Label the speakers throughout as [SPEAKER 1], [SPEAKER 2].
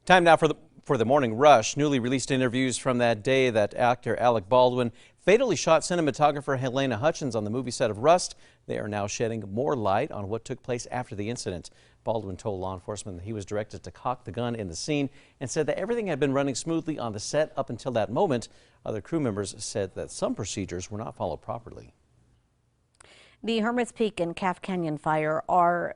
[SPEAKER 1] Time now for the morning rush. Newly released interviews from that day that actor Alec Baldwin fatally shot cinematographer Helena Hutchins on the movie set of Rust. They are now shedding more light on what took place after the incident. Baldwin told law enforcement that he was directed to cock the gun in the scene and said that everything had been running smoothly on the set up until that moment. Other crew members said that some procedures were not followed properly.
[SPEAKER 2] The Hermit's Peak and Calf Canyon fire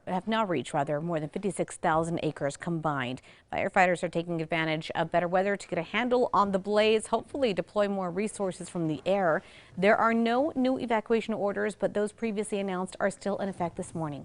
[SPEAKER 2] have now reached more than 56,000 acres combined. Firefighters are taking advantage of better weather to get a handle on the blaze, hopefully deploy more resources from the air. There are no new evacuation orders, but those previously announced are still in effect this morning.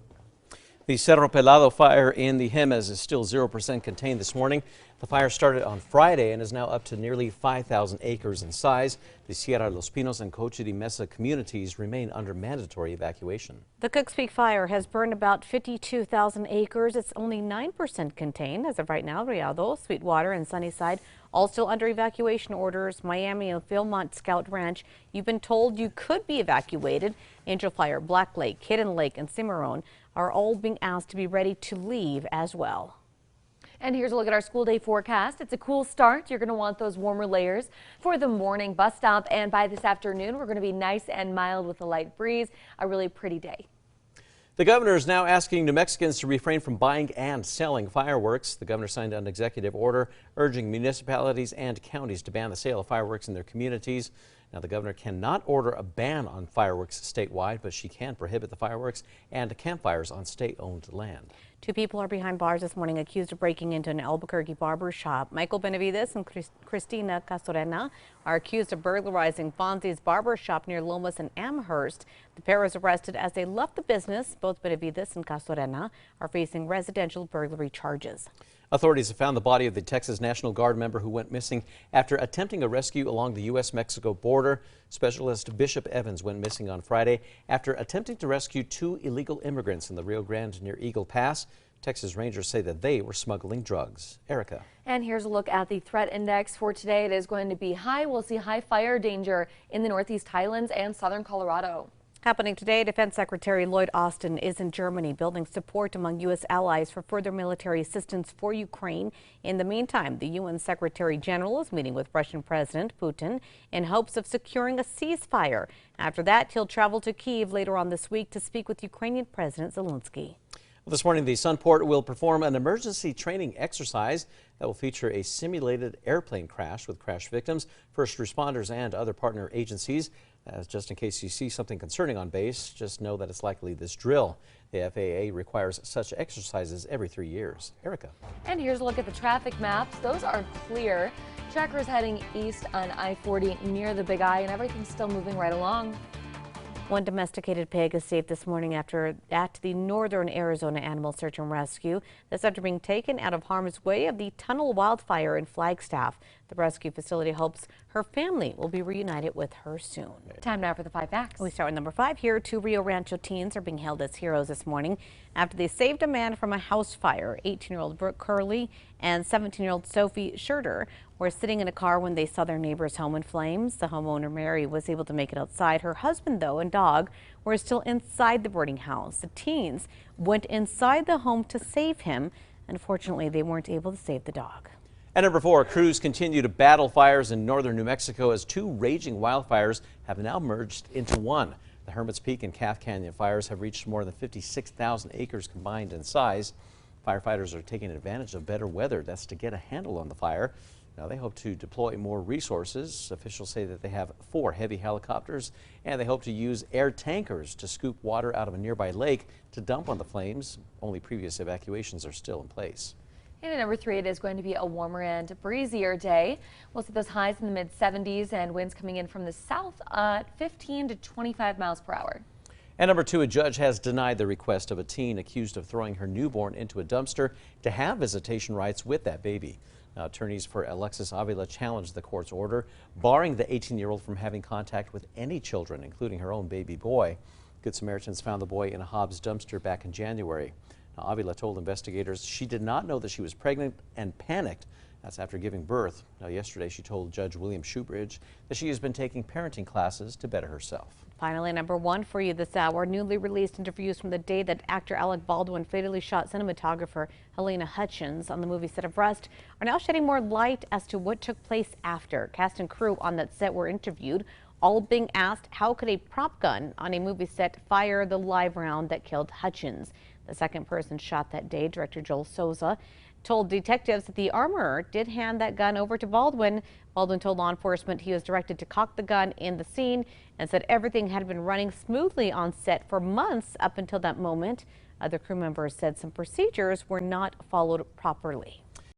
[SPEAKER 1] The Cerro Pelado fire in the Jemez is still 0% contained this morning. The fire started on Friday and is now up to nearly 5,000 acres in size. The Sierra Los Pinos and Coche de Mesa communities remain under mandatory evacuation.
[SPEAKER 2] The Cooks Peak fire has burned about 52,000 acres. It's only 9% contained as of right now. Rialto, Sweetwater, and Sunnyside all still under evacuation orders. Miami and Philmont Scout Ranch, you've been told you could be evacuated. Angel Fire, Black Lake, Hidden Lake, and Cimarron are all being asked to be ready to leave as well.
[SPEAKER 3] And here's a look at our school day forecast. It's a cool start. You're going to want those warmer layers for the morning bus stop. And by this afternoon, we're going to be nice and mild with a light breeze. A really pretty day.
[SPEAKER 1] The governor is now asking New Mexicans to refrain from buying and selling fireworks. The governor signed an executive order urging municipalities and counties to ban the sale of fireworks in their communities. Now, the governor cannot order a ban on fireworks statewide, but she can prohibit the fireworks and campfires on state-owned land.
[SPEAKER 2] 2 people are behind bars this morning accused of breaking into an Albuquerque barber shop. Michael Benavides and Cristina Castorena are accused of burglarizing Fonzie's barber shop near Lomas and Amherst. The pair was arrested as they left the business. Both Benavides and Castorena are facing residential burglary charges.
[SPEAKER 1] Authorities have found the body of the Texas National Guard member who went missing after attempting a rescue along the U.S.-Mexico border. Specialist Bishop Evans went missing on Friday after attempting to rescue 2 illegal immigrants in the Rio Grande near Eagle Pass. Texas Rangers say that they were smuggling drugs. Erica.
[SPEAKER 3] And here's a look at the threat index for today. It is going to be high. We'll see high fire danger in the Northeast Highlands and southern Colorado.
[SPEAKER 2] Happening today, Defense Secretary Lloyd Austin is in Germany building support among U.S. allies for further military assistance for Ukraine. In the meantime, the UN Secretary General is meeting with Russian President Putin in hopes of securing a ceasefire. After that, he'll travel to Kyiv later on this week to speak with Ukrainian President Zelensky.
[SPEAKER 1] This morning, the Sunport will perform an emergency training exercise that will feature a simulated airplane crash with crash victims, first responders, and other partner agencies. Just in case you see something concerning on base, just know that it's likely this drill. The FAA requires such exercises every 3 years. Erica.
[SPEAKER 3] And here's a look at the traffic maps. Those are clear. Trackers heading east on I-40 near the Big I, and everything's still moving right along.
[SPEAKER 2] One domesticated pig is safe this morning at the Northern Arizona Animal Search and Rescue. This after being taken out of harm's way of the tunnel wildfire in Flagstaff. The rescue facility hopes her family will be reunited with her soon.
[SPEAKER 3] Time now for the 5 facts.
[SPEAKER 2] We start with number 5 here. 2 Rio Rancho teens are being hailed as heroes this morning after they saved a man from a house fire. 18-year-old Brooke Curley and 17-year-old Sophie Scherter were sitting in a car when they saw their neighbor's home in flames. The homeowner, Mary, was able to make it outside. Her husband, though, and dog were still inside the burning house. The teens went inside the home to save him. Unfortunately, they weren't able to save the dog.
[SPEAKER 1] At number 4, crews continue to battle fires in northern New Mexico as 2 raging wildfires have now merged into one. The Hermit's Peak and Calf Canyon fires have reached more than 56,000 acres combined in size. Firefighters are taking advantage of better weather. That's to get a handle on the fire. Now, they hope to deploy more resources. Officials say that they have 4 heavy helicopters, and they hope to use air tankers to scoop water out of a nearby lake to dump on the flames. Only previous evacuations are still in place.
[SPEAKER 3] And at number 3, it is going to be a warmer and breezier day. We'll see those highs in the mid-70s and winds coming in from the south at 15 to 25 miles per hour.
[SPEAKER 1] At number 2, a judge has denied the request of a teen accused of throwing her newborn into a dumpster to have visitation rights with that baby. Now, attorneys for Alexis Avila challenged the court's order, barring the 18-year-old from having contact with any children, including her own baby boy. Good Samaritans found the boy in a Hobbs dumpster back in January. Now, Avila told investigators she did not know that she was pregnant and panicked. That's after giving birth. Now, yesterday she told Judge William Shoebridge that she has been taking parenting classes to better herself.
[SPEAKER 2] Finally, number one for you this hour, newly released interviews from the day that actor Alec Baldwin fatally shot cinematographer Helena Hutchins on the movie set of Rust are now shedding more light as to what took place after. Cast and crew on that set were interviewed, all being asked how could a prop gun on a movie set fire the live round that killed Hutchins. The second person shot that day, director Joel Souza, told detectives that the armorer did hand that gun over to Baldwin. Baldwin told law enforcement he was directed to cock the gun in the scene and said everything had been running smoothly on set for months up until that moment. Other crew members said some procedures were not followed properly.